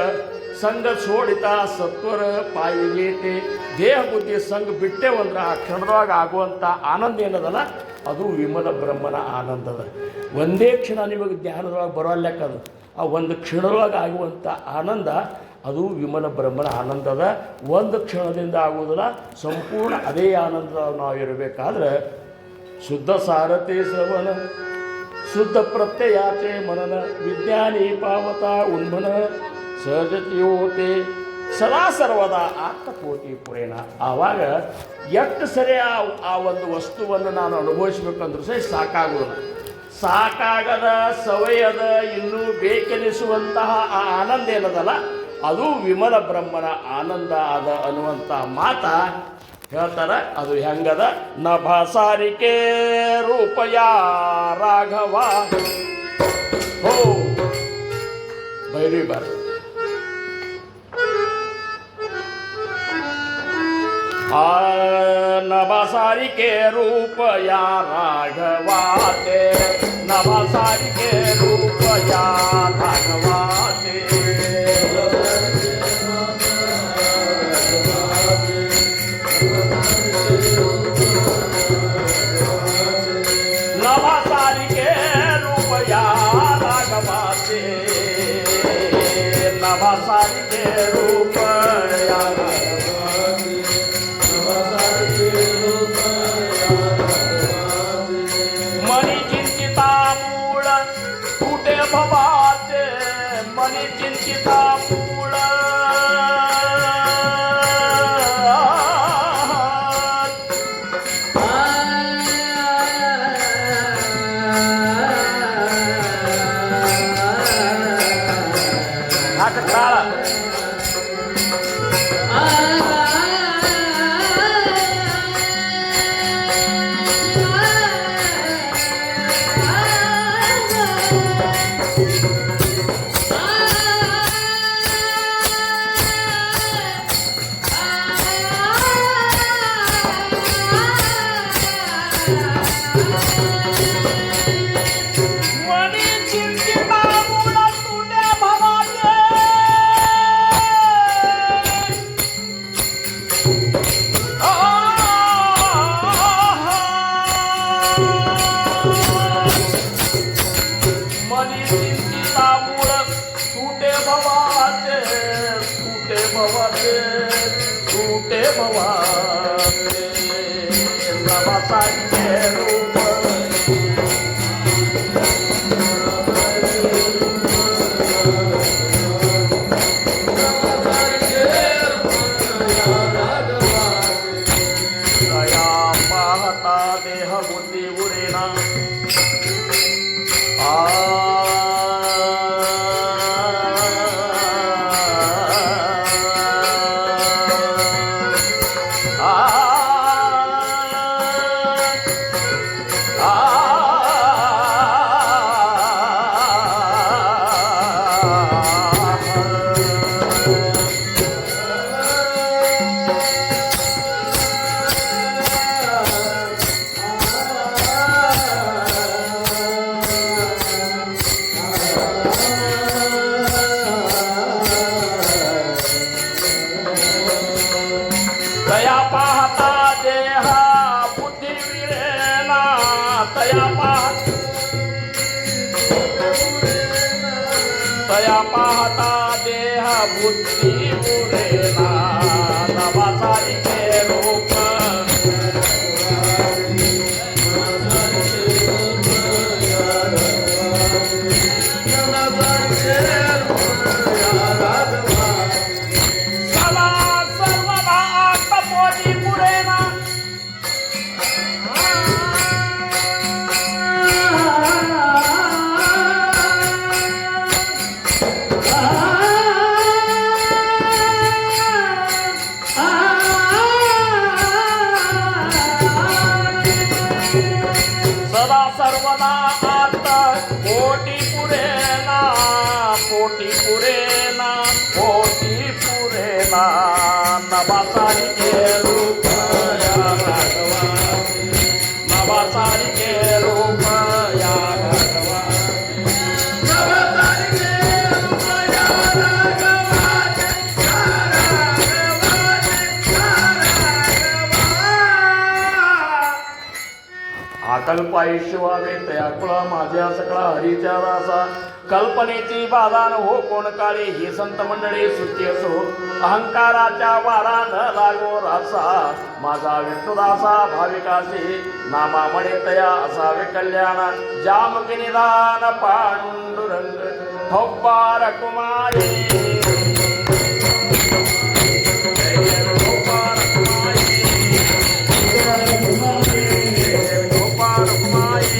ಸಂಘ ಸೋಡಿತ ಸತ್ವರ ಪಾಯಿಗೇಟೆ. ದೇಹ ಬುದ್ಧಿ ಸಂಘ ಬಿಟ್ಟೇವಂದ್ರೆ ಆ ಕ್ಷಣದೊಳಗೆ ಆಗುವಂಥ ಆನಂದ ಏನದಲ್ಲ ಅದು ವಿಮಲ ಬ್ರಹ್ಮನ ಆನಂದದ. ಒಂದೇ ಕ್ಷಣ ನಿಮಗೆ ಧ್ಯಾನದೊಳಗೆ ಬರೋಲ್ಲಕ್ಕದು. ಆ ಒಂದು ಕ್ಷಣದೊಳಗೆ ಆಗುವಂಥ ಆನಂದ ಅದು ವಿಮಲ ಬ್ರಹ್ಮನ ಆನಂದದ. ಒಂದು ಕ್ಷಣದಿಂದ ಆಗುವುದಿಲ್ಲ, ಸಂಪೂರ್ಣ ಅದೇ ಆನಂದ ನಾವು ಇರಬೇಕಾದ್ರೆ ಶುದ್ಧ ಸಾರಥಿ ಶ್ರವಣ, ಶುದ್ಧ ಪ್ರತ್ಯಯಾಚೆ ಮನನ, ವಿಜ್ಞಾನಿ ಪಾವತ ಉನ್ಮನ ಸಹಜತೆಯೋತೆ ಸದಾ ಸರ್ವದ ಆತ್ಮಕೋಟಿ ಪುರೇಣ. ಆವಾಗ ಎಷ್ಟು ಸರಿ ಆ ಒಂದು ವಸ್ತುವನ್ನು ನಾನು ಅನುಭವಿಸ್ಬೇಕಂದ್ರೂ ಸಹ ಸಾಕಾಗೋದಿಲ್ಲ. ಸಾಕಾಗದ ಸವಯದ ಇನ್ನೂ ಬೇಕೆನಿಸುವಂತಹ ಆ ಆನಂದ ಏನದಲ್ಲ ಅದು ವಿಮಲ ಬ್ರಹ್ಮನ ಆನಂದ ಅದ ಅನ್ನುವಂಥ ಮಾತ ಹೇಳ್ತಾರೆ. ಅದು ಹೆಂಗದ ನಭಾಸಾರಿಕೆ ರೂಪಯ ರಾಘವ. ಹೋ ಬೈರಿ ಬಾರ ನಭಸಾರಿಕೆ ರೂಪಯ ರಾಘವಾತೆ, ನಭಸಾರಿಕೆ ರೂಪಯ ರಾಘವಾತೆ. ನಭಸಾರಿಕೆ ರೂಪಯ ರಾಘವಾತೆ, ನಭಸಾರಿಕೆ ರೂಪಯ मनी चिंतिता मूल टूटे भवाचे, मनी चिंतिता मूल भवते रूपे भवाते नवसाचे रूप दया पाहता देह बुद्धी उरेना तया पाहता देह बुद्धी विरेना तया पाहता देह बुद्धी विरेना नवसाचे रूप सदा सर्वदा आत्मबोधी पुरेना सदा सर्वदा आत कोटी पुरेना कोटी पुरेना कोटी पुरेना नवसाचे रूप या राघवा नवसाचे रूप या राघवा नवसाचे रूप या राघवा अकल्प आयुष्य व्हावे तयाकुळा माझ्या सकळा हरीच्या दासा कल्पनेची बाधा न हो कोण काळी ही संत मंडळी सुची असो अहंकाराच्या वारा न लागो रासा माझा विष्णुदासा भाविकाशी नामा म्हणे तया असावे कल्याण जामकी निदान पांडुरंग थोपार कुमारी थोपार कुमारी थोपार कुमारी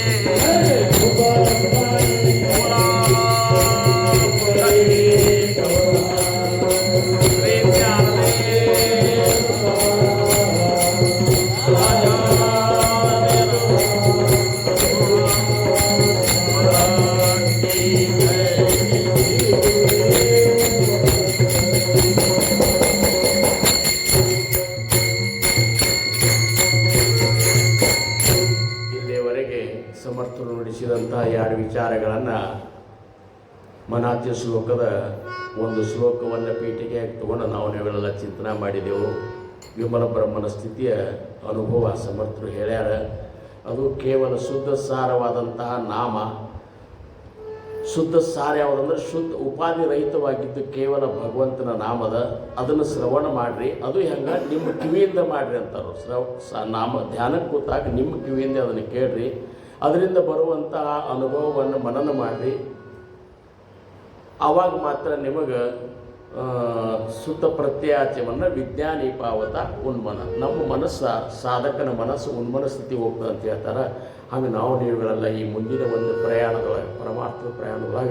ಇಲ್ಲಿಯವರೆಗೆ ಸಮರ್ಥರು ನುಡಿಸಿದಂಥ ಎರಡು ವಿಚಾರಗಳನ್ನು ಮನಾತ್ಯ ಶ್ಲೋಕದ ಒಂದು ಶ್ಲೋಕವನ್ನು ಪೀಠಿಗೆಯಾಗಿ ತಗೊಂಡು ನಾವು ನೀವೆಲ್ಲ ಚಿಂತನೆ ಮಾಡಿದೆವು. ವಿಮಲ ಬ್ರಹ್ಮನ ಸ್ಥಿತಿಯ ಅನುಭವ ಸಮರ್ಥರು ಹೇಳ್ಯಾರ. ಅದು ಕೇವಲ ಶುದ್ಧ ಸಾರವಾದಂತಹ ನಾಮ. ಶುದ್ಧ ಸಾರ ಯಾವುದಂದ್ರೆ ಶುದ್ಧ ಉಪಾಧಿ ರಹಿತವಾಗಿದ್ದು ಕೇವಲ ಭಗವಂತನ ನಾಮದ ಅದನ್ನು ಶ್ರವಣ ಮಾಡಿರಿ. ಅದು ಹೆಂಗೆ ನಿಮ್ಮ ಕಿವಿಯಿಂದ ಮಾಡಿರಿ ಅಂತಾರೆ. ನಾಮ ಧ್ಯಾನಕ್ಕೆ ಕೂತಾಗ ನಿಮ್ಮ ಕಿವಿಯಿಂದ ಅದನ್ನು ಕೇಳ್ರಿ. ಅದರಿಂದ ಬರುವಂತಹ ಅನುಭವವನ್ನು ಮನನ ಮಾಡಿರಿ. ಆವಾಗ ಮಾತ್ರ ನಿಮಗೆ ಸುತ್ತ ಪ್ರತ್ಯಾಚವನ್ನು ವಿಜ್ಞಾನಿ ಪಾವತ ಉನ್ಮನ. ನಮ್ಮ ಮನಸ್ಸು ಸಾಧಕನ ಮನಸ್ಸು ಉನ್ಮನ ಸ್ಥಿತಿ ಹೋಗ್ತದೆ ಅಂತ ಹೇಳ್ತಾರೆ. ಹಾಗೆ ನಾವು ನೀವುಗಳೆಲ್ಲ ಈ ಮುಂದಿನ ಒಂದು ಪ್ರಯಾಣದೊಳಗೆ ಪರಮಾರ್ಥದ ಪ್ರಯಾಣದೊಳಗೆ